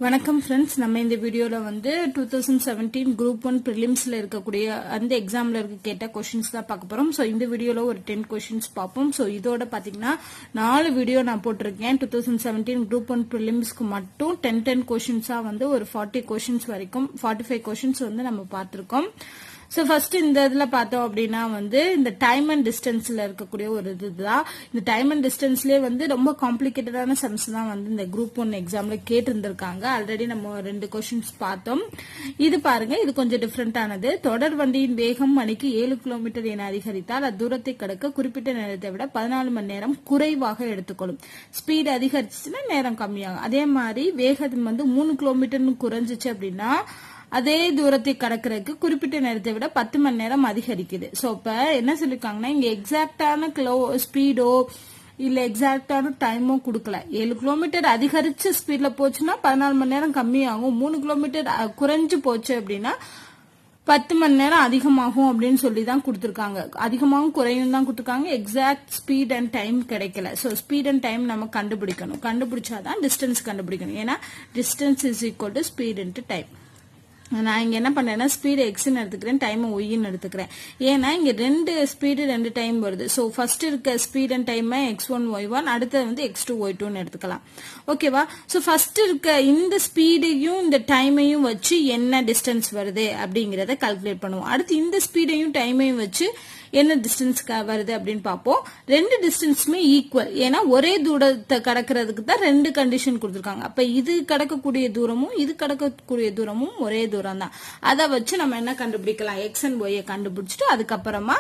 வணக்கம் ஃப்ரெண்ட்ஸ், நம்ம இந்த வீடியோல வந்து 2017 குரூப் 1 பிரிலிம்ஸ்ல இருக்கக்கூடிய அந்த எக்ஸாம்ல கேட்ட கொஸ்டின்ஸ் தான் பார்க்க போறோம். ஸோ இந்த வீடியோல ஒரு 10 கொஸ்டின்ஸ் பார்ப்போம். ஸோ இதோட பாத்தீங்கன்னா 4 வீடியோ நான் போட்டிருக்கேன். 2017 குரூப் 1 பிரிலிம்ஸ்க்கு மட்டும் 10 கொஸ்டின்ஸா வந்து ஒரு 40 கொஸ்டின்ஸ் வரைக்கும் 45 கொஸ்டின்ஸ் வந்து நம்ம பார்த்திருக்கோம். ஸோ ஃபர்ஸ்ட் இந்த இதுல பார்த்தோம் அப்படின்னா வந்து இந்த டைம் அண்ட் டிஸ்டன்ஸ்ல இருக்கக்கூடிய ஒரு இதுதான். இந்த டைம் அண்ட் டிஸ்டன்ஸ்லயே வந்து ரொம்ப காம்ப்ளிகேட்டடான சம்ஸ் தான் வந்து இந்த குரூப் 1 எக்ஸாம்ல கேட்டிருந்திருக்காங்க. ஆல்ரெடி நம்ம 2 கொஸ்டின்ஸ் பார்த்தோம். இது பாருங்க, இது கொஞ்சம் டிஃபரெண்டானது. தொடர் வண்டியின் வேகம் மணிக்கு 7 கிலோமீட்டர் என அதிகரித்தால் அத்தூரத்தை கடக்க குறிப்பிட்ட நேரத்தை விட 14 மணி நேரம் குறைவாக எடுத்துக்கொள்ளும். ஸ்பீடு அதிகரிச்சுன்னா நேரம் கம்மியாகும். அதே மாதிரி வேகம் வந்து 3 கிலோமீட்டர்னு குறைஞ்சிச்சு அப்படின்னா அதே தூரத்தை கடக்கிறதுக்கு குறிப்பிட்ட நேரத்தை விட 10 மணி நேரம் அதிகரிக்குது. சோ இப்ப என்ன சொல்லிருக்காங்கன்னா, இங்க எக்ஸாக்டான ஸ்பீடோ இல்ல எக்ஸாக்டான டைமோ கொடுக்கல. 7 கிலோமீட்டர் அதிகரிச்ச ஸ்பீட்ல போச்சுன்னா 14 மணி நேரம் கம்மியாகும். 3 கிலோமீட்டர் குறைஞ்சு போச்சு அப்படின்னா 10 மணி நேரம் அதிகமாகும் அப்படின்னு சொல்லி தான் கொடுத்திருக்காங்க. அதிகமாகவும் குறையும் தான் கொடுத்திருக்காங்க. எக்ஸாக்ட் ஸ்பீட் அண்ட் டைம் கிடைக்கல. ஸோ ஸ்பீட் அண்ட் டைம் நம்ம கண்டுபிடிக்கணும். கண்டுபிடிச்சாதான் டிஸ்டன்ஸ் கண்டுபிடிக்கணும். ஏன்னா distance is equal to speed into time. நான் இங்க என்ன பண்றேன்னா ஸ்பீடு எக்ஸ்ன்னு எடுத்துக்கிறேன், டைம் ஒய்ன்னு எடுத்துக்கிறேன். ஏன்னா இங்க 2 ஸ்பீடு 2 டைம் வருது. சோ ஃபர்ஸ்ட் இருக்க speed and time x1 y1, அடுத்தது வந்து x2 y2ன்னு எடுத்துக்கலாம். ஓகேவா? சோ ஃபர்ஸ்ட் இருக்க இந்த ஸ்பீடையும் இந்த டைமையும் வச்சு என்ன டிஸ்டன்ஸ் வருது அப்படிங்கறத கால்குலேட் பண்ணுவோம். அடுத்து இந்த ஸ்பீடையும் டைமையும் வச்சு என்ன டிஸ்டன்ஸ் வருது அப்படின்னு பார்ப்போம். 2 டிஸ்டன்ஸுமே ஈக்குவல். ஏன்னா ஒரே தூரத்தை கடக்கிறதுக்கு தான் 2 கண்டிஷன் கொடுத்துருக்காங்க. அப்ப இது கடக்கக்கூடிய தூரமும் இது கடக்கக்கூடிய தூரமும் ஒரே தூரம் தான். அதை வச்சு நம்ம என்ன கண்டுபிடிக்கலாம், எக்ஸ் அண்ட் ஒய்யை கண்டுபிடிச்சிட்டு அதுக்கப்புறமா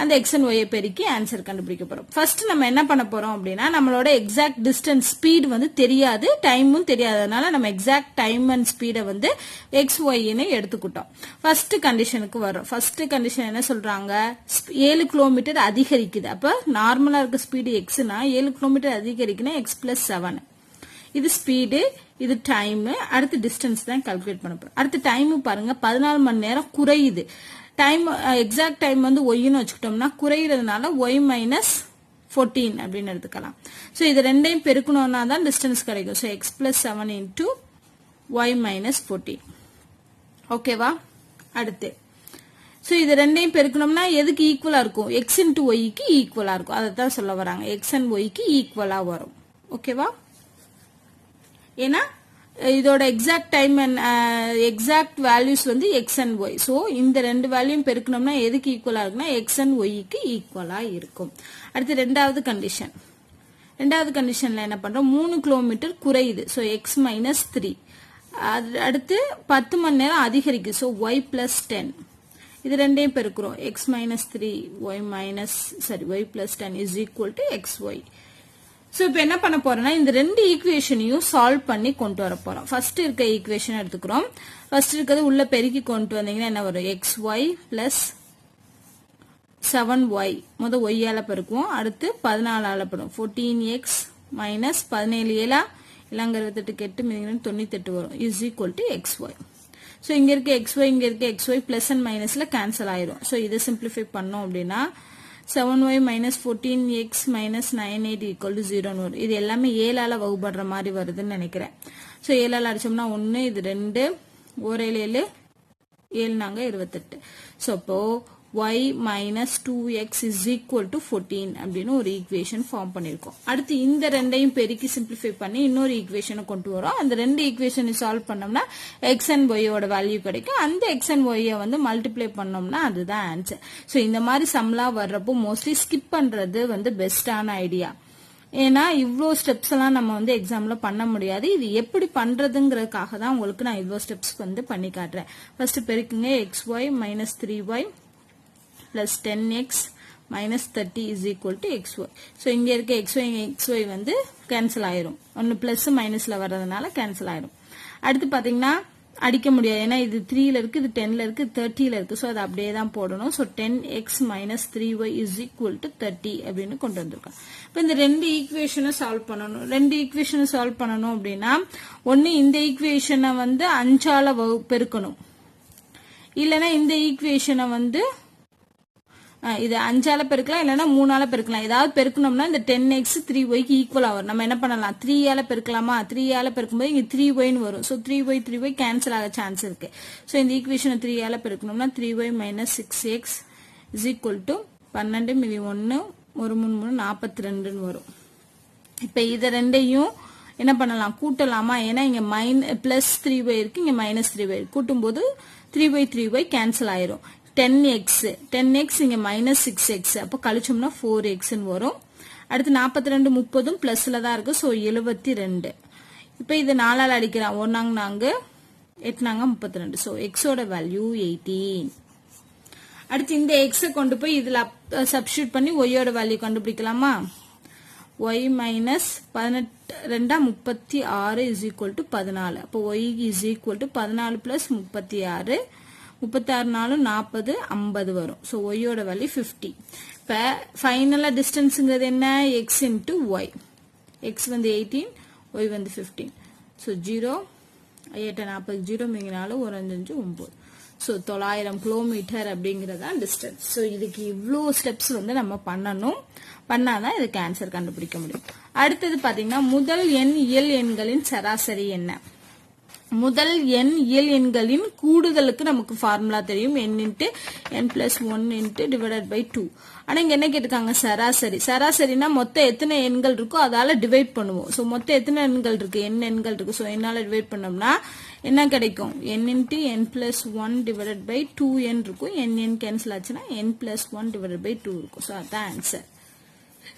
அந்த எக்ஸ் அண்ட் ஒய்யை பெருக்கி ஆன்சர் கண்டுபிடிக்க போறோம். ஃபர்ஸ்ட் நம்ம என்ன பண்ண போறோம் அப்படின்னா, நம்மளோட எக்ஸாக்ட் டிஸ்டன்ஸ் ஸ்பீடு வந்து தெரியாது, டைமும் தெரியாது. அதனால நம்ம எக்ஸாக்ட் டைம் அண்ட் ஸ்பீடை வந்து எக்ஸ் ஒய்ன்னு எடுத்துக்கிட்டோம். ஃபர்ஸ்ட் கண்டிஷனுக்கு வரும். ஃபர்ஸ்ட் கண்டிஷன் என்ன சொல்றாங்க, 7 கிலோமீட்டர் அதிகரிக்குது. அப்ப நார்மலா இருக்க ஸ்பீடு எக்ஸ்னா 7 கிலோமீட்டர் அதிகரிக்குன்னா எக்ஸ் பிளஸ் 7. இது ஸ்பீடு, இது டைம். அடுத்து டிஸ்டன்ஸ் தான் கால்குலேட் பண்ண போறோம். அடுத்து டைம் பாருங்க, 14 மணி நேரம் குறையுது. டைம் எக்ஸாக்ட் டைம் வந்து ஒய்ன்னு வச்சுக்கிட்டோம்னா குறையிறதுனால ஒய் மைனஸ் 14 அப்படின்னு எடுத்துக்கலாம். ஸோ இது ரெண்டையும் பெருக்கணும்னா தான் டிஸ்டன்ஸ் கிடைக்கும். So x plus 7 into y minus 14. ஓகேவா? அடுத்து ஸோ இது ரெண்டையும் பெருக்கணும்னா எதுக்கு ஈக்குவலா இருக்கும், எக்ஸ் இன்டூ ஒய்க்கு ஈக்குவலா இருக்கும். அதை தான் சொல்ல வராங்க, எக்ஸ் அண்ட் ஒய்க்கு ஈக்குவலா வரும். ஓகேவா? ஏன்னா இதோட exact time and exact values வந்து எக்ஸ் அண்ட் ஒய். ஸோ இந்த 2 வேல்யூயும் பெருக்கணும்னா எதுக்கு ஈக்குவலா இருக்குன்னா எக்ஸ் அண்ட் ஒய்க்கு ஈக்குவலா இருக்கும். அடுத்து ரெண்டாவது கண்டிஷன். ரெண்டாவது கண்டிஷன்ல என்ன பண்றோம், 3 கிலோமீட்டர் குறையுது. So x minus 3. அடுத்து 10 மணி நேரம் அதிகரிக்குது. So y plus 10. இது ரெண்டையும் பெருக்கிறோம், x minus 3 y plus 10 is equal to x y. So இப்ப என்ன பண்ண போறோம்னா, இந்த 2 ஈக்குவேஷனையும் சால்வ் பண்ணி கொண்டு வர போறோம். ஃபர்ஸ்ட் இருக்க ஈக்குவேஷன் எடுத்துக்கிறோம். ஃபர்ஸ்ட் இருக்கிறது உள்ள பெருக்கி கொண்டு வந்தீங்கன்னா என்ன வரும், எக்ஸ் ஒய் பிளஸ் 7y. முதல் ஒய்யால பெருக்குவோம். அடுத்து 14ஆல பெருக்கும். 14x மைனஸ் 17 7 இல்லாங்க 28 8 98 வரும். Is equal to x y. So இங்க இருக்க எக்ஸ் ஒய் இங்க இருக்க எக்ஸ் ஒய் பிளஸ் அண்ட் மைனஸ்ல கேன்சல் ஆயிரும். ஸோ இதை சிம்பிளிஃபை பண்ணோம் அப்படின்னா 7y minus 14x minus 98 equal to 0 வரும். இது எல்லாமே 7ஆல வகுப்படுற மாதிரி வருதுன்னு நினைக்கிறேன். ஸோ 7ஆல அடிச்சோம்னா 1, இது 2, 1 7 7 நாங்க 28. ஸோ அப்போ y minus 2x is equal to 14 அப்படின்னு ஒரு ஈக்குவேஷன் ஃபார்ம் பண்ணிருக்கோம். அடுத்து இந்த ரெண்டையும் பெருக்கி சிம்பிளிஃபை பண்ணி இன்னொரு ஈக்குவேஷனை கொண்டு வரோம். அந்த 2 ஈக்குவேஷனை சால்வ் பண்ணோம்னா எக்ஸ் அண்ட் ஒய்யோட வேல்யூ கிடைக்கும். அந்த எக்ஸ் அண்ட் ஒய்யை வந்து மல்டிப்ளை பண்ணோம்னா அதுதான் ஆன்சர். ஸோ இந்த மாதிரி சம்லாம் வர்றப்போ மோஸ்ட்லி ஸ்கிப் பண்றது வந்து பெஸ்டான ஐடியா. ஏன்னா இவ்வளோ ஸ்டெப்ஸ் எல்லாம் நம்ம வந்து எக்ஸாம்ல பண்ண முடியாது. இது எப்படி பண்றதுங்கிறதுக்காக தான் உங்களுக்கு நான் இவ்வளோ ஸ்டெப்ஸ் வந்து பண்ணி காட்டுறேன். ஃபர்ஸ்ட் பெருக்குங்க, x y minus 3y plus 10x minus 30 is equal to xy. So இங்க இருக்க xy வந்து கேன்சல் ஆயிரும். ஒன்னு பிளஸ் மைனஸ்ல வர்றதுனால கேன்சல் ஆயிரும். அடுத்து பாத்தீங்கன்னா அடிக்க முடியாது. ஏன்னா இது 3ல இருக்கு, இது 10ல இருக்கு, 30ல இருக்கு. ஸோ அது அப்படியே தான் போடணும். So 10x minus 3y is equal to 30 அப்படின்னு கொண்டு வந்திருக்கோம். இப்போ இந்த 2 ஈக்குவேஷனை சால்வ் பண்ணணும். 2 ஈக்குவேஷனை சால்வ் பண்ணணும் அப்படின்னா ஒன்னு இந்த ஈக்குவேஷனை வந்து 5ஆல பெருக்கணும், இல்லைன்னா இந்த ஈக்குவேஷனை வந்து இது 5ஆல பெருக்கலாம் இல்லைன்னா 3ஆல பெருக்கலாம். ஏதாவது பெருக்கணும்னா இந்த 10x 3yக்கு ஈக்குவல் ஆகும். நம்ம என்ன பண்ணலாம், 3ஆல பெருக்கலாமா, 3ஆல பெருக்கும்போது இங்க 3yன்னு வரும். ஸோ 3y கேன்சல் ஆக சான்ஸ் இருக்கு. ஸோ இந்த ஈக்குவேஷனை 3ஆல பெருக்கணும்னா 3y minus 6x is equal to 12 மீதி 1 ஒரு 3 42ன்னு வரும். இப்ப இதை ரெண்டையும் என்ன பண்ணலாம், கூட்டலாமா, ஏன்னா இங்க பிளஸ் 3y இருக்கு, இங்க மைனஸ் 3y கூட்டும் போது 3y கேன்சல் ஆயிரும். 10x இங்க மைனஸ் 6x அப்போ கழிச்சோம்னா 4x வரும். அடுத்து 42 30 பிளஸ்ல தான் இருக்கு. ஸோ 72. இப்ப இது 4ஆல அடிக்கிறோம், 1 4 8 32. ஸோ எக்ஸோட வேல்யூ 18. அடுத்து இந்த எக்ஸை கொண்டு போய் இதுல சப்ஸ்டியூட் பண்ணி ஒய்யோட வேல்யூ கண்டுபிடிக்கலாமா. y minus 18 36 is equal to 14. அப்போ y is equal to 14 plus 36 36 40 50 வரும். ஸோ ஒய்யோட வேல்யூ 50. இப்போ ஃபைனலா டிஸ்டன்ஸுங்கிறது என்ன, x இன்டு ஒய். எக்ஸ் வந்து 18, ஒய் வந்து 15. ஸோ 0 8 40 0 4 1 5 9. ஸோ 900 கிலோமீட்டர் அப்படிங்கிறதா டிஸ்டன்ஸ். ஸோ இதுக்கு இவ்வளோ ஸ்டெப்ஸ் வந்து நம்ம பண்ணாதான் இதுக்கு ஆன்சர் கண்டுபிடிக்க முடியும். அடுத்தது பாத்தீங்கன்னா முதல் எண் இயல் எண்களின் சராசரி என்ன. முதல் எண் இயல் எண்களின் கூடுதலுக்கு நமக்கு ஃபார்முலா தெரியும், n into n plus 1 into divided by 2. ஆனா இங்க என்ன கேட்டிருக்காங்க, சராசரி. சராசரினா மொத்தம் எத்தனை எண்கள் இருக்கோ அதால டிவைட் பண்ணுவோம். ஸோ மொத்தம் எத்தனை எண்கள் இருக்கு, n எண்கள் இருக்கு. ஸோ என்னால டிவைட் பண்ணோம்னா என்ன கிடைக்கும், n into n plus 1 divided by 2n இருக்கும். n கேன்சல் ஆச்சுன்னா n பிளஸ் 1 டிவைடட் பை 2 இருக்கும். ஸோ அதான் ஆன்சர்.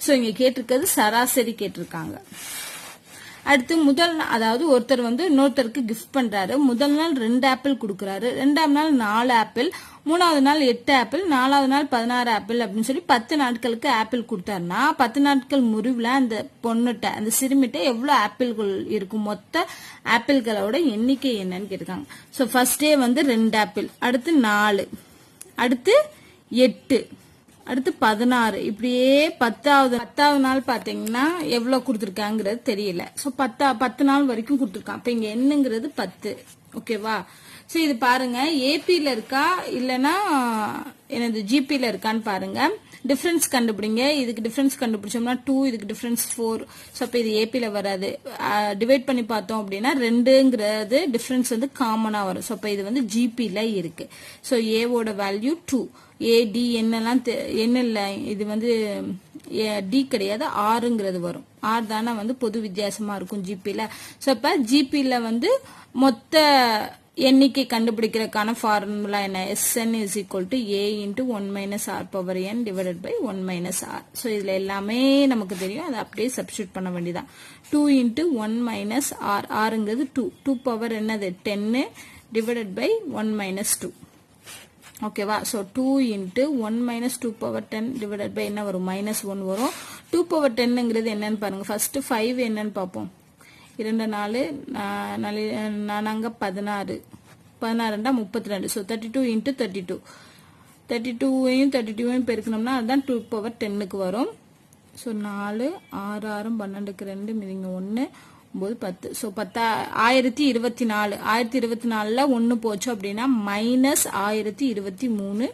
ஸோ இங்க கேட்டிருக்கிறது சராசரி கேட்டிருக்காங்க. அடுத்து அதாவது ஒருத்தர் வந்து இன்னொருத்தருக்கு கிஃப்ட் பண்றாரு. முதல் நாள் 2 ஆப்பிள் கொடுக்கறாரு, 2ஆம் நாள் 4 ஆப்பிள், 3ஆவது நாள் 8 ஆப்பிள், 4ஆவது நாள் 16 ஆப்பிள் அப்படின்னு சொல்லி 10 நாட்களுக்கு ஆப்பிள் கொடுத்தாருன்னா 10 நாட்கள் முடிவுல அந்த பொண்ணுட்ட அந்த சிறுமிட்ட எவ்வளவு ஆப்பிள்கள் இருக்கும், மொத்த ஆப்பிள்களோட எண்ணிக்கை என்னன்னு கேட்டிருக்காங்க. ஸோ ஃபர்ஸ்ட் டே வந்து 2 ஆப்பிள், அடுத்து 4, அடுத்து 8, அடுத்து 16, இப்படியே 10வது நாள் பாத்தீங்கன்னா எவ்வளவு கொடுத்துருக்காங்கிறது தெரியல. சோ 10 நாள் வரைக்கும் கொடுத்துருக்கான். அப்ப இங்க என்னங்கிறது 10. ஓகேவா. சோ இது பாருங்க, ஏபில இருக்கா இல்லனா எனது ஜிபில இருக்கான்னு பாருங்க. டிஃபரன்ஸ் கண்டுபிடிங்க. இதுக்கு டிஃபரன்ஸ் கண்டுபிடிச்சோம்னா 2, இதுக்கு டிஃபரன்ஸ் 4. ஸோ அப்போ இது ஏபியில் வராது. டிவைட் பண்ணி பார்த்தோம் அப்படின்னா 2ங்கிறது டிஃபரன்ஸ் வந்து காமனாக வரும். ஸோ அப்போ இது வந்து ஜிபியில் இருக்கு. ஸோ ஏவோட வேல்யூ 2. ஏடி என்னெல்லாம் என்ன இல்லை, இது வந்து டி கிடையாது, ஆறுங்கிறது வரும். ஆர் தானே வந்து பொது வித்தியாசமா இருக்கும் ஜிபியில். ஸோ அப்போ ஜிபியில் வந்து மொத்த எண்ணிக்கை கண்டுபிடிக்கிறதுக்கான ஃபார்முலா என்ன, Sn is equal to a into 1 minus r power n divided by 1 minus r. So இதுல எல்லாமே நமக்கு தெரியும், அதை அப்படியே சப்ஸ்டியூட் பண்ண வேண்டியதான். 2 இன்டு 1 மைனஸ் ஆர், ஆறுங்கிறது 2 பவர் என்னது 10 டிவைடட் பை 1 மைனஸ் 2. ஓகேவா. So 2 into 1 minus 2 power 10 divided by என்ன வரும், மைனஸ் 1 வரும். 2 பவர் 10ங்கிறது என்னன்னு பாருங்க. ஃபர்ஸ்ட் 5 என்னன்னு பார்ப்போம். 2 4 4 16 16 32. ஸோ 32 இன்ட்டு 32, 32வையும் பெருக்கணும்னா அதுதான் 2 பவர் 10க்கு வரும். ஸோ 4 6 6 12க்கு 2 மீதிங்க 1 9 10. ஸோ 1024. 1024ல 1 போச்சு அப்படின்னா மைனஸ் 1023.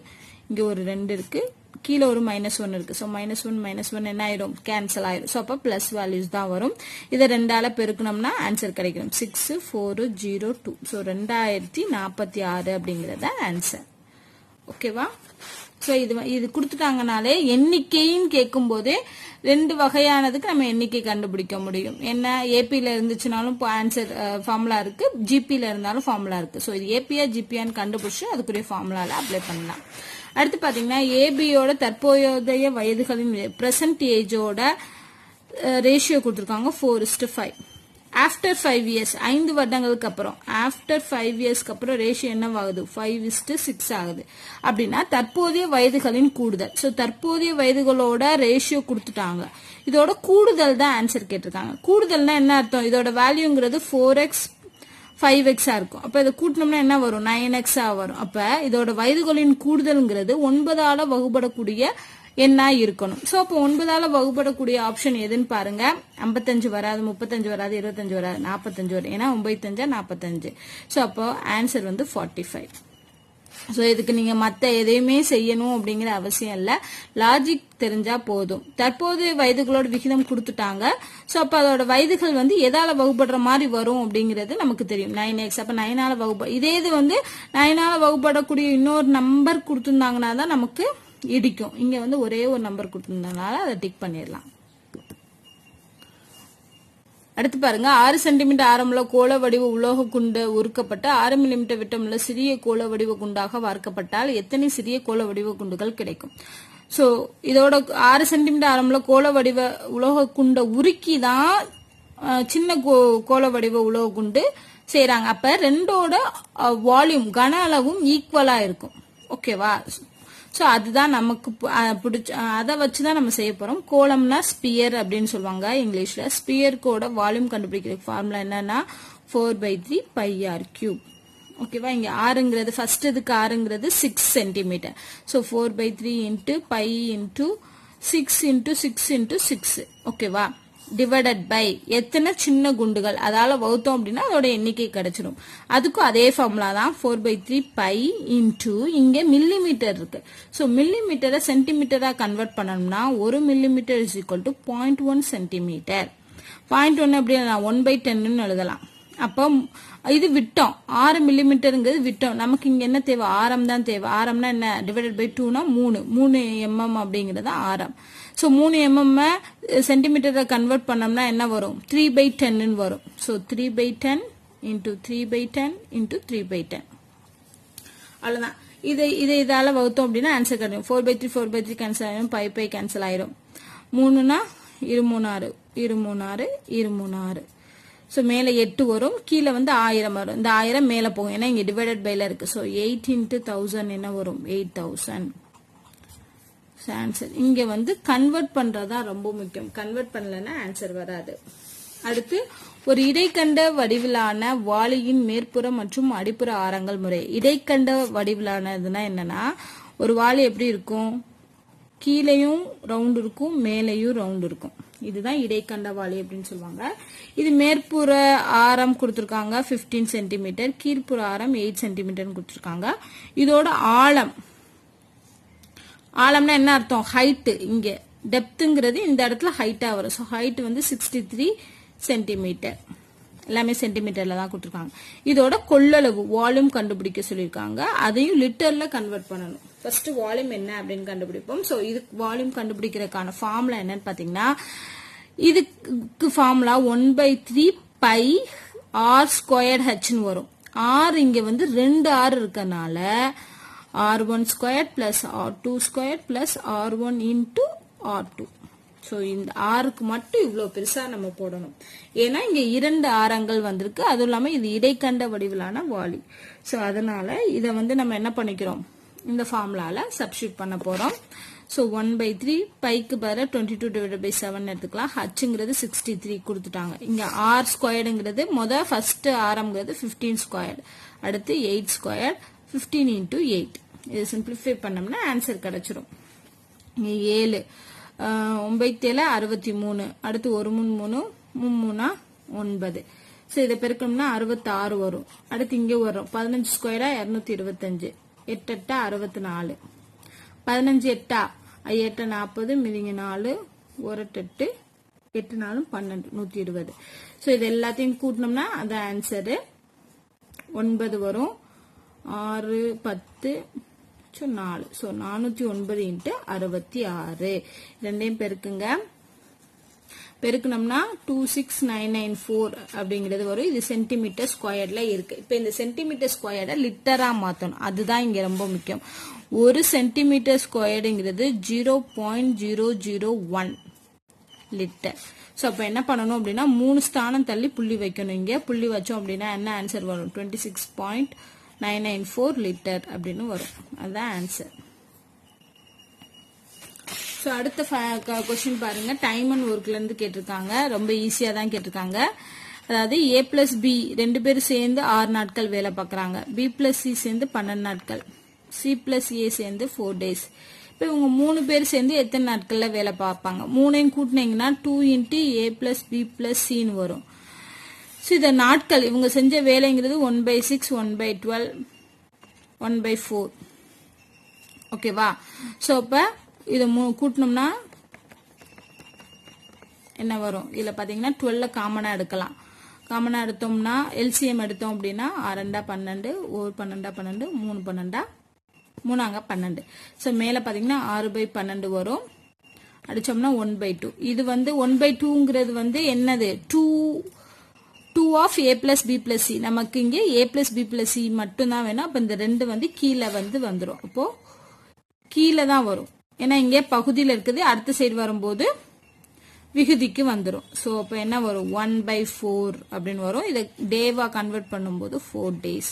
இங்க ஒரு 2 இருக்கு, கீழே ஒரு -1 இருக்கு. ஸோ -1 என்ன ஆயிடும், கேன்சல் ஆயிடும். ஸோ அப்போ பிளஸ் வேல்யூஸ் தான் வரும். இதை 2ஆல பெருக்கணும்னா ஆன்சர் கிடைக்கும் 6402. ஸோ 2046 அப்படிங்கறத ஆன்சர். ஓகேவா. ஸோ இது கொடுத்துட்டாங்கனாலே எண்ணிக்கைன்னு கேட்கும் போதே 2 வகையானதுக்கு நம்ம எண்ணிக்கை கண்டுபிடிக்க முடியும். என்ன, ஏபியில இருந்துச்சுனாலும் ஆன்சர் ஃபார்முலா இருக்கு, ஜிபியில இருந்தாலும் ஃபார்முலா இருக்கு. ஸோ இது ஏபியா ஜிபியான்னு கண்டுபிடிச்சு அதுக்குரிய ஃபார்முலால அப்ளை பண்ணலாம். அடுத்து பாத்தீங்கன்னா ஏபியோட தற்போதைய வயதுகளின் பிரசன்ட் ஏஜோட ரேஷியோ கொடுத்துருக்காங்க 4:5. ஆஃப்டர் 5 இயர்ஸ், 5 வருடங்களுக்கு அப்புறம், ஆஃப்டர் 5 இயர்ஸ்க்கு அப்புறம் ரேஷியோ என்னவாகுது, 5:6 ஆகுது. அப்படின்னா தற்போதைய வயதுகளின் கூடுதல். ஸோ தற்போதைய வயதுகளோட ரேஷியோ கொடுத்துட்டாங்க, இதோட கூடுதல் தான் ஆன்சர் கேட்டிருக்காங்க. கூடுதல்னா என்ன அர்த்தம், இதோட வேல்யூங்கிறது 4x 5x இருக்கும். அப்ப இதை கூட்டினோம்னா என்ன வரும், 9x வரும். அப்ப இதோட வயதுகளின் கூடுதல்ங்கிறது 9ஆல வகுப்படக்கூடிய எண்ணா இருக்கணும். சோ அப்போ 9ஆல வகுப்படக்கூடிய ஆப்ஷன் எதுன்னு பாருங்க. 55 வராது, 35 வராது, 25 வராது, 45 வரும். ஏன்னா 9 45. சோ அப்போ ஆன்சர் வந்து 45. சோ இதுக்கு நீங்க மத்த எதையுமே செய்யணும் அப்படிங்கிற அவசியம் இல்ல, லாஜிக் தெரிஞ்சா போதும். தற்போதைய வயதுகளோட விகிதம் கொடுத்துட்டாங்க. சோ அப்ப அதோட வயதுகள் வந்து எதால வகுப்படுற மாதிரி வரும் அப்படிங்கிறது நமக்கு தெரியும், 9x. அப்ப 9ஆல வகுப்ப இதே இது வந்து 9ஆல வகுப்படக்கூடிய இன்னொரு நம்பர் கொடுத்திருந்தாங்கன்னா தான் நமக்கு இடிக்கும். இங்க வந்து ஒரே ஒரு நம்பர் கொடுத்திருந்தனால அதை டிக் பண்ணிடலாம். அடுத்து பாருங்க, 6 சென்டிமீட்டர் ஆரமுள்ள கோள வடிவ உலோக குண்டு உருக்கப்பட்டு 6 மில்லிமீட்டர் விட்டமுள்ள சிறிய கோள வடிவ குண்டாக வார்க்கப்பட்டால் எத்தனை சிறிய கோள வடிவ குண்டுகள் கிடைக்கும்? சோ இதோட 6 சென்டிமீட்டர் ஆரமுள்ள கோள வடிவ உலோக குண்டை உருக்கி தான் சின்ன கோள வடிவ உலோக குண்டு செய்யறாங்க. அப்ப ரெண்டோட வால்யூம் கன அளவும் ஈக்குவலா இருக்கும். ஓகேவா? சோ அதுதான் நமக்கு பிடிச்ச, அதை வச்சுதான் நம்ம செய்ய போறோம். கோளம்னா ஸ்பியர் அப்படின்னு சொல்லுவாங்க இங்கிலீஷ்ல. ஸ்பியர்க்கோட வால்யூம் கண்டுபிடிக்கிற ஃபார்முலா என்னன்னா 4/3 πr3. ஓகேவா? இங்க ஆறுங்கிறது ஃபர்ஸ்ட் இதுக்கு ஆறுங்கிறது 6 centimetre. So 4/3 into pi into 6 into 6 into 6. ஓகேவா? டிவைடட் பை எத்தனை சின்ன குண்டுகள் அதால வகுத்தோம் அப்படின்னா அதோட எண்ணிக்கை கிடைச்சிடும். அதுக்கும் அதே ஃபார்முலா தான் 4/3 பை இன்டூ இங்க மில்லிமீட்டர் இருக்கு. சோ மில்லிமீட்டரை சென்டிமீட்டரா கன்வெர்ட் பண்ணணும்னா 1 millimetre is equal to 0.1 centimetre. 0.1 அப்படி 1/10 எழுதலாம். அப்போ இது விட்டம், 6 மில்லிமீட்டருங்கிறது விட்டம். நமக்கு இங்க என்ன தேவை? ஆரம் தான் தேவை. ஆரம்னா என்ன? டிவைடட் பை 2னா 3 mm அப்படிங்கிறது ஆரம். சோ 3 mm சென்டிமீட்டரை கன்வெர்ட் பண்ணோம்னா என்ன வரும்? 3/10 வரும். So 3/10 into 3/10 into 3/10. அவ்வளவுதான். இதால வகுத்தோம் அப்படின்னா ஆன்சர் கிடைக்கும். 4/3 கேன்சல் ஆயிரும், பை கேன்சல் ஆயிரும். 3னா 2 3 6. சோ மேல 8 வரும், கீழே வந்து 1000 வரும். இந்த 1000 மேல போகும், ஏன்னா இங்க டிவைடட் பைல இருக்கு. சோ 8 இன்டூ 1000 என்ன வரும்? 8000. ஆன்சர். இங்க வந்து கன்வெர்ட் பண்றதா ரொம்ப முக்கியம். கன்வெர்ட் பண்ணலன்னா ஆன்சர் வராது. அடுத்து, ஒரு இடைக்கண்ட வடிவிலான வாளியின் மேற்புற மற்றும் அடிப்புற ஆரங்கள் முறை. இடைக்கண்ட வடிவிலானதுன்னா என்னன்னா, ஒரு வாளி எப்படி இருக்கும்? கீழையும் ரவுண்ட் இருக்கும், மேலையும் ரவுண்ட் இருக்கும். இதுதான் இடைக்கண்ட வாளி அப்படின்னு சொல்லுவாங்க. இது மேற்புற ஆரம் கொடுத்திருக்காங்க 15 சென்டிமீட்டர், கீழ்ப்புற ஆரம் 8 சென்டிமீட்டர் கொடுத்திருக்காங்க. இதோட ஆழம்னா என்ன அர்த்தம்? ஹைட். இங்க டெப்த்ங்கிறது இந்த இடத்துல ஹைட்டா வரும். சோ ஹைட் வந்து 63 சென்டிமீட்டர். எல்லாமே சென்டிமீட்டர்ல தான் கொடுத்திருக்காங்க. இதோட கொள்ளளவு வால்யூம் கண்டுபிடிக்க சொல்லியிருக்காங்க. அதையும் லிட்டர்ல கன்வெர்ட் பண்ணணும். ஃபர்ஸ்ட் வால்யூம் என்ன அப்படின்னு கண்டுபிடிப்போம். சோ இது வால்யூம் கண்டுபிடிக்கிறதுக்கான ஃபார்முலா என்னன்னு பாத்தீங்கன்னா, இதுக்கு ஃபார்முலா 1/3 பை ஆர் ஸ்கொயர்ட் ஹெச்னு வரும். ஆர் இங்க வந்து 2 ஆர் இருக்கனால r1 squared plus r2 squared plus r1 into r2. So இந்த ஆருக்கு மட்டும் இவ்வளவு பெருசா நம்ம போடணும். ஏன்னா இங்க 2 ஆரங்கள் வந்திருக்கு. அதுவும் இல்லாம இது இடைக்கண்ட வடிவிலான வாளி. சோ அதனால இத வந்து நம்ம என்ன பண்ணிக்கிறோம்? இந்த ஃபார்முலால சப்ஸ்டிட்யூட் பண்ண போறோம். சோ 1/3 பைக்கு பதிலா 22/7 எடுத்துக்கலாம். ஹச்ங்கிறது 63 கொடுத்துட்டாங்க. இங்க r ஸ்கொயர்டுங்கிறது ஃபர்ஸ்ட் ஆரம்ங்கிறது 15 ஸ்கொயர்டு, அடுத்து 8 ஸ்கொயர்டு, 15 into 8. இது சிம்பிளிஃபை பண்ணோம்னா ஆன்சர் கிடைச்சிரும். 7 9 63, அடுத்து 1 3 3 9. சோ இதை பெருக்கணும்னா 66 வரும். அடுத்து இங்க வரும் 15 ஸ்கொயரா 225, 8 8 64, 15 8 8 40, மிதிங்க 4, 1 8 8 4 12, 120. சோ இது எல்லாத்தையும் கூட்டினோம்னா அது ஆன்சர் 9 வரும். 6 10 4. So 409 into 66. ரெண்டையும் பெருக்குங்க. பெருக்கணும்னா 26994 அப்படிங்கிறது வரும். இது சென்டிமீட்டர் ஸ்கொயர்ல இருக்கு. இப்ப இந்த சென்டிமீட்டர் ஸ்கொயர்ட லிட்டரா மாத்தணும். அதுதான் இங்க ரொம்ப முக்கியம். ஒரு சென்டிமீட்டர் ஸ்கொயர்டுங்கிறது 0.001 லிட்டர். சோ அப்ப என்ன பண்ணணும் அப்படின்னா 3 ஸ்தானம் தள்ளி புள்ளி வைக்கணும். இங்க புள்ளி வச்சோம் அப்படின்னா என்ன ஆன்சர் வரும்? 26.994 லிட்டர் அப்படின்னு வரும். அதுதான் ஆன்சர். சோ அடுத்த क्वेश्चन பாருங்க. டைம் அண்ட் ஒர்க்ல இருந்து கேட்டிருக்காங்க. ரொம்ப ஈஸியா தான் கேட்டிருக்காங்க. அதாவது A plus B ரெண்டு பேரும் சேர்ந்து 6 நாட்கள் வேலை பார்க்கறாங்க. B plus C சேர்ந்து 12 நாட்கள். C plus A சேர்ந்து 4 days. இப்போ இவங்க 3 பேர் சேர்ந்து எத்தனை நாட்கள்ல வேலை பார்ப்பாங்க? 3ஐயும் கூட்டினீங்கன்னா 2 into A plus B plus C ன்னு வரும். சோ இந்த நாட்கள் இவங்க செஞ்ச வேலைங்கிறது 1/6, 1/12, 1/4. ஓகேவா? சோ அப்ப இத கூட்டணும்னா என்ன வரும்? இதுல பாத்தீங்கன்னா 12 காமனா எடுக்கலாம். காமனா எடுத்தோம்னா எல்சிஎம் எடுத்தோம் அப்படின்னா 6 12, 1 12 12, 3 12, 3 12. சோ மேல பாத்தீங்கன்னா 6/12 வரும். அடிச்சோம்னா 1/2. இது வந்து 1/2ங்கிறது வந்து என்னது? 2 of a plus b plus c. நமக்கு இங்க a plus b plus c மட்டும் தான் வேணும். அப்ப இந்த ரெண்டு வந்து கீழே வந்து வந்துரும். அப்போ கீழே தான் வரும். ஏன்னா இங்க பகுதியில் இருக்குது. அடுத்த சைடு வரும்போது விகுதிக்கு வந்துரும். சோ அப்ப என்ன வரும்? 1/4 அப்படின்னு வரும். இதை டேவா கன்வெர்ட் பண்ணும்போது 4 days.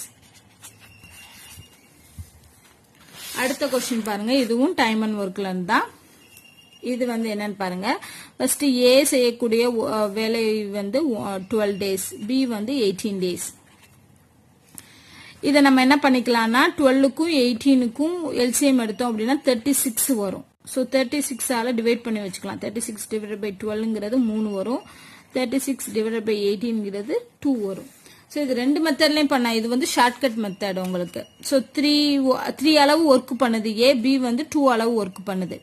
அடுத்த கொஸ்டின் பாருங்க. இதுவும் டைம் அண்ட் ஒர்க்ல இருந்தா. இது வந்து என்னன்னு பாருங்க. ஃபர்ஸ்ட் ஏ செய்யக்கூடிய வேலை வந்து 12 days, பி வந்து 18 days. இதை நம்ம என்ன பண்ணிக்கலாம்னா 12க்கும் 18க்கும் எல்சிஎம் எடுத்தோம் அப்படின்னா 36 வரும். ஸோ 36ஆல டிவைட் பண்ணி வச்சுக்கலாம். 36 டிவைட் பை 12ங்கிறது 3 வரும். 36 டிவைட் பை 18ங்கிறது 2 வரும். ஸோ இது ரெண்டு மெத்தட்லயும் பண்ணா. இது வந்து ஷார்ட்கட் மெத்தட் உங்களுக்கு. ஸோ 3 அளவு ஒர்க் பண்ணுது ஏ, பி வந்து 2 அளவு ஒர்க் பண்ணுது.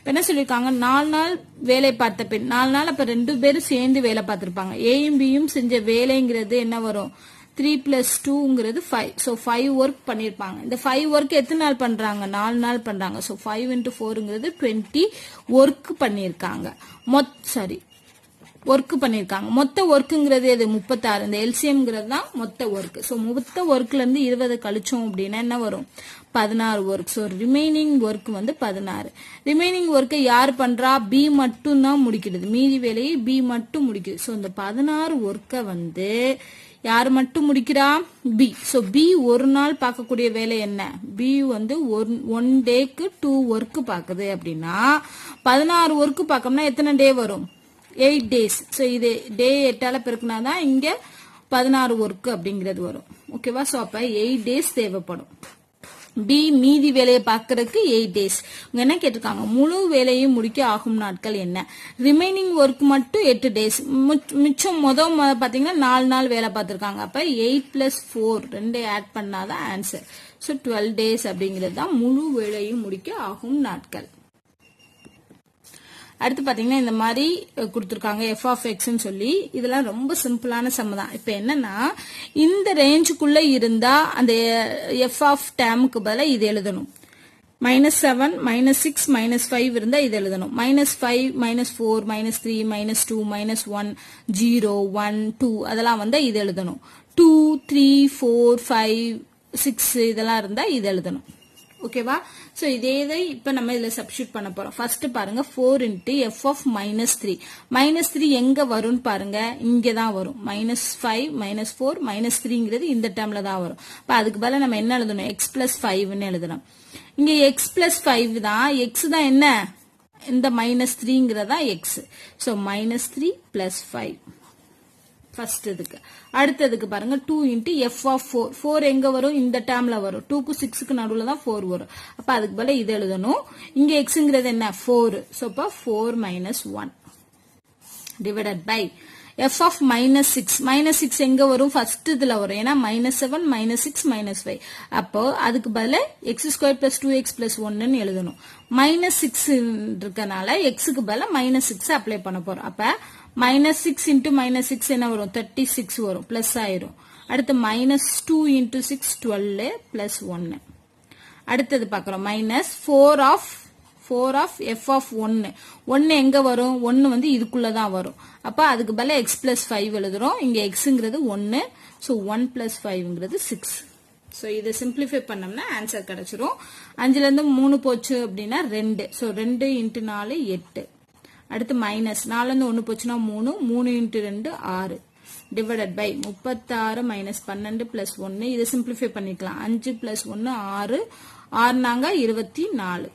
என்ன சொல்லியிருக்காங்க? 4 நாள் வேலை பார்த்த பின் 4 நாள் அப்ப 2 பேரும் சேர்ந்து வேலை பார்த்திருப்பாங்க. ஏயும் பியும் செஞ்ச வேலைங்கிறது என்ன வரும்? 3 plus 2ங்கிறது 5. ஸோ 5 ஒர்க் பண்ணிருப்பாங்க. இந்த 5 ஒர்க் எத்தனை நாள் பண்றாங்க? 4 நாள் பண்றாங்க. ஸோ 5 into 4ங்கிறது 20 ஒர்க் பண்ணிருக்காங்க. ஒர்க் பண்ணிருக்காங்க. மொத்த ஒர்க்குங்கிறது எது? 36. இந்த எல்சிஎம்ங்கிறது தான் மொத்த ஒர்க். ஸோ மொத்த ஒர்க்ல இருந்து 20 கழிச்சோம் அப்படின்னா என்ன வரும்? 16 ஒர்க். ஸோ ரிமைனிங் ஒர்க் வந்து 16. ரிமைனிங் ஒர்க்கை யார் பண்றா? பி மட்டும் தான் முடிக்கிறது. மீதி வேலையை பி மட்டும் முடிக்குது. ஸோ இந்த 16 ஒர்க்கை வந்து யார் மட்டும் முடிக்கிறா? பி. ஸோ பி ஒரு நாள் பார்க்கக்கூடிய வேலை என்ன? பி வந்து 1 டேக்கு 2 ஒர்க் பார்க்குது அப்படின்னா 16 ஒர்க் பார்க்கணும்னா எத்தனை டே வரும்? 8 days. ஸோ இது டே 8ஆல பெருக்குனாதான் இங்க 16 ஒர்க் அப்படிங்கிறது வரும். ஓகேவா? ஸோ அப்ப 8 days தேவைப்படும். பி மீதி வேலையை பார்க்கறதுக்கு 8 days. என்ன கேட்டிருக்காங்க? முழு வேலையும் முடிக்க ஆகும் நாட்கள் என்ன? ரிமைனிங் ஒர்க் மட்டும் 8 days. மிச்சம் பாத்தீங்கன்னா 4 நாள் வேலை பார்த்திருக்காங்க. அப்ப 8 plus 4 ரெண்டே ஆட் பண்ணாதான் ஆன்சர். ஸோ 12 days அப்படிங்கிறது தான் முழு வேலையும் முடிக்க ஆகும் நாட்கள். அடுத்து பாத்தீங்கன்னா இந்த மாதிரி கொடுத்திருக்காங்க எஃப் ஆஃப் எக்ஸ்ன்னு சொல்லி. இதெல்லாம் ரொம்ப சிம்பிளான சம் தான். இப்ப என்னன்னா இந்த ரேஞ்சுக்குள்ள இருந்தா அந்த எஃப் ஆஃப் டேமுக்கு பதிலா இது எழுதணும். -7, -6, -5 இருந்தா இது எழுதணும். -5, -4, -3, -2, -1, 0, 1, 2 அதெல்லாம் வந்தா இது எழுதணும். 2, 3, 4, 5, 6 இதெல்லாம் இருந்தா இது எழுதணும். ஓகேவா? சோ இதே இப்ப நம்ம இதுல சப்ஸ்டிட்யூட் பண்ண போறோம். ஃபர்ஸ்ட் பாருங்க 4 into f of -3. -3 எங்க வரும்னு பாருங்க. இங்க தான் வரும். -5, -4, -3ங்கிறது இந்த டேர்ம்ல தான் வரும். அப்ப அதுக்கு பதிலா நம்ம என்ன எழுதணும்? x plus 5ன்னு எழுதணும். இங்க x plus 5 தான். x தான் என்ன? இந்த -3ங்கிறதா x. So -3 plus 5. ஃபர்ஸ்ட் இதுக்கு. அடுத்ததுக்கு பாருங்க 2 into f of 4. 4 எங்க வரும்? இந்த டேர்ம்ல வரும். 2க்கு 6க்கு நடுவுல தான் 4 வரும். அப்ப அதுக்கு பதிலா இது எழுதணும். இங்க xங்கிறது என்ன? 4. சோ அப்ப 4 minus 1 divided by f of -6. -6 எங்க வரும்? ஃபர்ஸ்ட் இதுல வரும். ஏன்னா -7, -6, -5. அப்போ அதுக்கு பதிலா x² plus 2x plus 1ன்னு எழுதணும். -6 இருக்கனால xக்கு பதிலா -6 அப்ளை பண்ண போறோம். அப்ப -6 into -6 என்ன வரும்? 36 வரும். பிளஸ் ஆயிரும். அடுத்து -2 into 6 12 plus 1. அடுத்தது பாக்குறோம். -4 of f of 1. 1 எங்க வரும்? 1 வந்து இதுக்குள்ளதான் வரும். அப்ப அதுக்கு பதிலா x plus 5 எழுதுறோம். இங்க xங்கிறது 1. So 1 plus 5ங்கிறது 6. சோ இதை சிம்பிளிஃபை பண்ணோம்னா ஆன்சர் கிடைச்சிரும். 5ல இருந்து 3 போச்சு அப்படின்னா 2. So 2 into 4 8. அடுத்து மைனஸ் 4ல இருந்து 1 போச்சுன்னா 3. 3 into 2 6. Divided by 36 minus 12 plus 1. இதை சிம்பிளிஃபை பண்ணிக்கலாம். 5 plus 1 6. 6 நாங்க 24.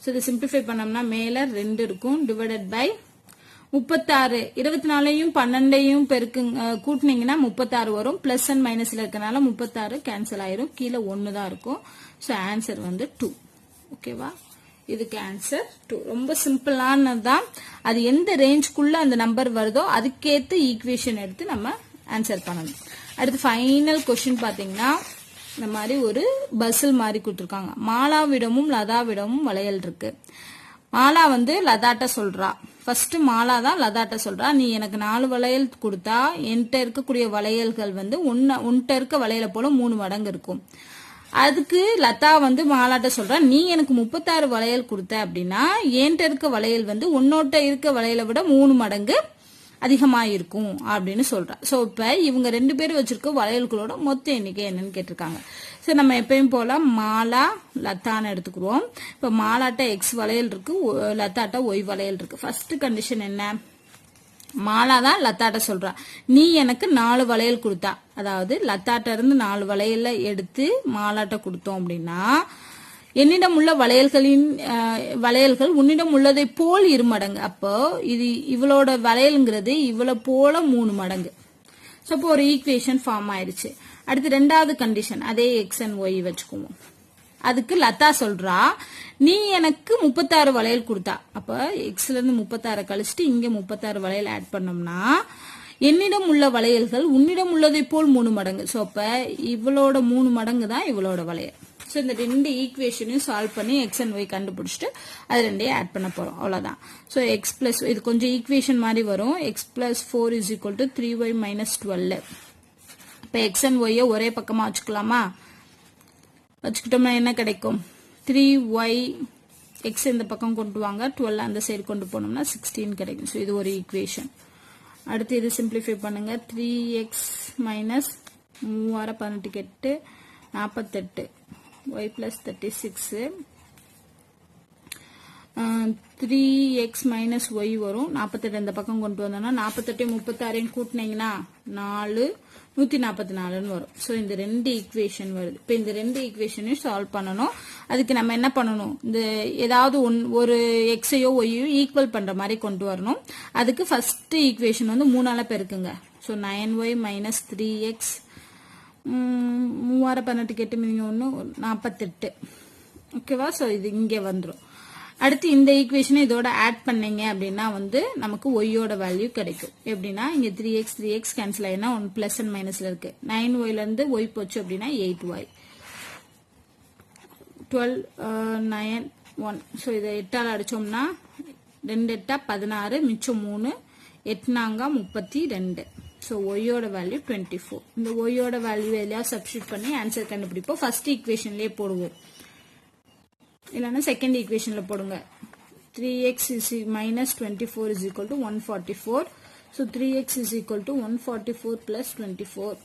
சோ இதை சிம்பிளிஃபை பண்ணோம்னா மேல 2 இருக்கும். Divided by 36. 24யும் 12யும் கூட்டினீங்கன்னா 36 வரும். பிளஸ் அண்ட் மைனஸ்ல இருக்கனால 36 கேன்சல் ஆயிரும். கீழே 1 தான் இருக்கும். சோ ஆன்சர் வந்து 2. ஓகேவா? இதுக்கு ஆன்சர் 2. ரொம்ப சிம்பிளானதுதான். அது எந்த ரேஞ்சுக்குள்ள அந்த நம்பர் வருதோ அதுக்கேற்ற ஈக்குவேஷன் எடுத்து நம்ம ஆன்சர் பண்ணணும். அடுத்து ஃபைனல் கொஸ்டின் பாத்தீங்கன்னா இந்த மாதிரி ஒரு பசில் மாதிரி கொடுத்துருக்காங்க. மாலாவிடமும் லதாவிடமும் வளையல் இருக்கு. மாலா வந்து லதாட்ட சொல்றா. ஃபர்ஸ்ட் மாலா தான் லதாட்ட சொல்றா, நீ எனக்கு 4 வளையல் கொடுத்தா என்கிட்ட இருக்கக்கூடிய வளையல்கள் வந்து உன்கிட்ட இருக்க வளையலை போல 3 மடங்கு இருக்கும். அதுக்கு லதா வந்து மாலாட்ட சொல்றா, நீ எனக்கு 36 வளையல் கொடுத்த அப்படின்னா என்கிட்ட இருக்க வளையல் வந்து உன்னோட்ட இருக்க வளையலை விட 3 மடங்கு அதிகமா இருக்கும் அப்படின்னு சொல்றா. சோ இப்ப இவங்க 2 பேரும் வச்சிருக்க வளையல்களோட மொத்த எண்ணிக்கை என்னன்னு கேட்டிருக்காங்க. சரி, நம்ம எப்பயும் போல மாலா லதான்னு எடுத்துக்கிறோம். இப்ப மாலாட்ட எக்ஸ் வளையல் இருக்கு, லதாட்ட ஒய் வளையல் இருக்கு. ஃபர்ஸ்ட் கண்டிஷன் என்ன? மாலா தான் லதாட்ட சொல்றா, நீ எனக்கு 4 வளையல் கொடுத்தா, அதாவது லதாட்ட இருந்து 4 வளையல்ல எடுத்து மாலாட்ட கொடுத்தோம் அப்படின்னா என்னிடம் உள்ள வளையல்கள் உன்னிடம் உள்ளதை போல் 2 மடங்கு. அப்போ இது இவளோட வளையல்ங்கிறது இவளை போல 3 மடங்கு. ஸோ இப்போ ஒரு ஈக்குவேஷன் ஃபார்ம் ஆயிடுச்சு. அடுத்து 2வது கண்டிஷன், அதே எக்ஸ் அண்ட் ஒய் வச்சுக்குவோம். அதுக்கு லதா சொல்றா, நீ எனக்கு 36 வளையல் கொடுத்தா, அப்ப எக்ஸ்ல இருந்து 36 கழிச்சுட்டு இங்க 36 வளையல் ஆட் பண்ணோம்னா என்னிடம் உள்ள வளையல்கள் உன்னிடம் உள்ளதை போல் 3 மடங்கு. ஸோ அப்ப இவளோட 3 மடங்கு தான் இவளோட வளையல். ஸோ இந்த 2 ஈக்குவேஷனையும் சால்வ் பண்ணி எக்ஸ் அண்ட் ஒய் கண்டுபிடிச்சிட்டு அது 2ஐயும் ஆட் பண்ண போறோம், அவ்வளவுதான். ஸோ எக்ஸ் பிளஸ் இது கொஞ்சம் ஈக்குவேஷன் மாதிரி வரும். X plus 4 is equal to 3y minus 12. இப்போ எக்ஸ் அண்ட் ஒய்யை ஒரே பக்கமா வச்சுக்கலாமா? வச்சுக்கிட்டோம்னா என்ன கிடைக்கும்? 3y எக்ஸ் இந்த பக்கம் கொண்டு வாங்க, 12 அந்த சைடு கொண்டு போனோம்னா 16 கிடைக்கும். ஸோ இது ஒரு ஈக்குவேஷன். அடுத்து இது சிம்பிளிஃபை பண்ணுங்க. 3x minus 3 18 48 y plus 36 3x minus y வரும். 48 இந்த பக்கம் கொண்டு வந்தோம்னா 48 36 கூட்டினீங்கன்னா 4 144 வரும். ஸோ இந்த 2 ஈக்குவேஷன் வருது. இப்போ இந்த 2 ஈக்குவேஷனையும் சால்வ் பண்ணணும். அதுக்கு நம்ம என்ன பண்ணணும்? இந்த ஏதாவது ஒரு எக்ஸையோ ஒய்யோ ஈக்குவல் பண்ற மாதிரி கொண்டு வரணும். அதுக்கு ஃபர்ஸ்ட் ஈக்குவேஷன் வந்து 3ஆல பெருக்குங்க. So 9y minus 3x 3 18 1 48. ஓகேவா? ஸோ இது இங்கே வந்துடும். அடுத்து இந்த ஈக்குவேஷனை இதோட ஆட் பண்ணீங்க அப்படின்னா வந்து நமக்கு ஒய்யோட வேல்யூ கிடைக்கும். எப்படின்னா இங்க 3x கேன்சல் ஆயினா 1 பிளஸ் அண்ட் மைனஸ்ல இருக்கு. 9y இருந்து ஒய் போச்சு அப்படின்னா 8y 12 9 1. ஸோ இதை 8ஆல் அடிச்சோம்னா 2 8 16 மிச்சம் 3 8 நாங்க 32. ஸோ ஒய்யோட வேல்யூ 24. இந்த ஒய்யோட வேல்யூ எல்லாம் சப்ஸ்டியூட் பண்ணி ஆன்சர் கண்டுபிடிப்போம். ஃபர்ஸ்ட் ஈக்குவேஷன்லயே போடுவோம், இல்லைன்னா செகண்ட் ஈக்குவேஷன்ல போடுங்க. 3x minus 24 is equal to 144. So 3x is equal to 144 plus 24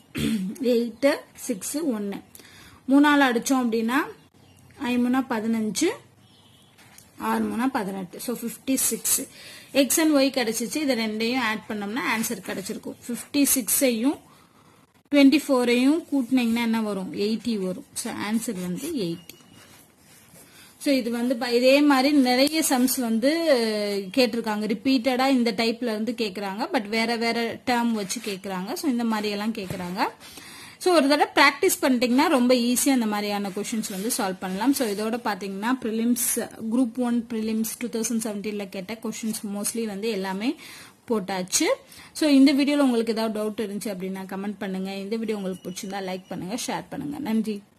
8 6 1. 3ஆல் அடிச்சோம் அப்படின்னா 5 15 6 18. ஸோ 56. எக்ஸ் அண்ட் ஒய் கிடைச்சிச்சு. இதை 2ஐயும் ஆட் பண்ணோம்னா ஆன்சர் கிடைச்சிருக்கும். 56ஐயும் 24ஐயும் கூட்டினீங்கன்னா என்ன வரும்? 80 வரும். ஸோ ஆன்சர் வந்து 80. ஸோ இது வந்து இதே மாதிரி நிறைய சம்ஸ் வந்து கேட்டிருக்காங்க. ரிப்பீட்டடா இந்த டைப்ல இருந்து கேட்கறாங்க. பட் வேற வேற டேர்ம் வச்சு கேட்கறாங்க. ஸோ இந்த மாதிரி எல்லாம் கேட்கறாங்க. ஸோ ஒரு தடவை ப்ராக்டிஸ் பண்ணிட்டீங்கன்னா ரொம்ப ஈஸியாக அந்த மாதிரியான கொஷின்ஸ் வந்து சால்வ் பண்ணலாம். ஸோ இதோட பார்த்தீங்கன்னா ப்ரிலிம்ஸ் குரூப் 1 ப்ரிலிம்ஸ் 2017 கேட்ட கொஷின்ஸ் மோஸ்ட்லி வந்து எல்லாமே போட்டாச்சு. ஸோ இந்த வீடியோவில் உங்களுக்கு ஏதாவது டவுட் இருந்துச்சு அப்படின்னா கமெண்ட் பண்ணுங்க. இந்த வீடியோ உங்களுக்கு பிடிச்சிருந்தா லைக் பண்ணுங்க, ஷேர் பண்ணுங்க. நன்றி.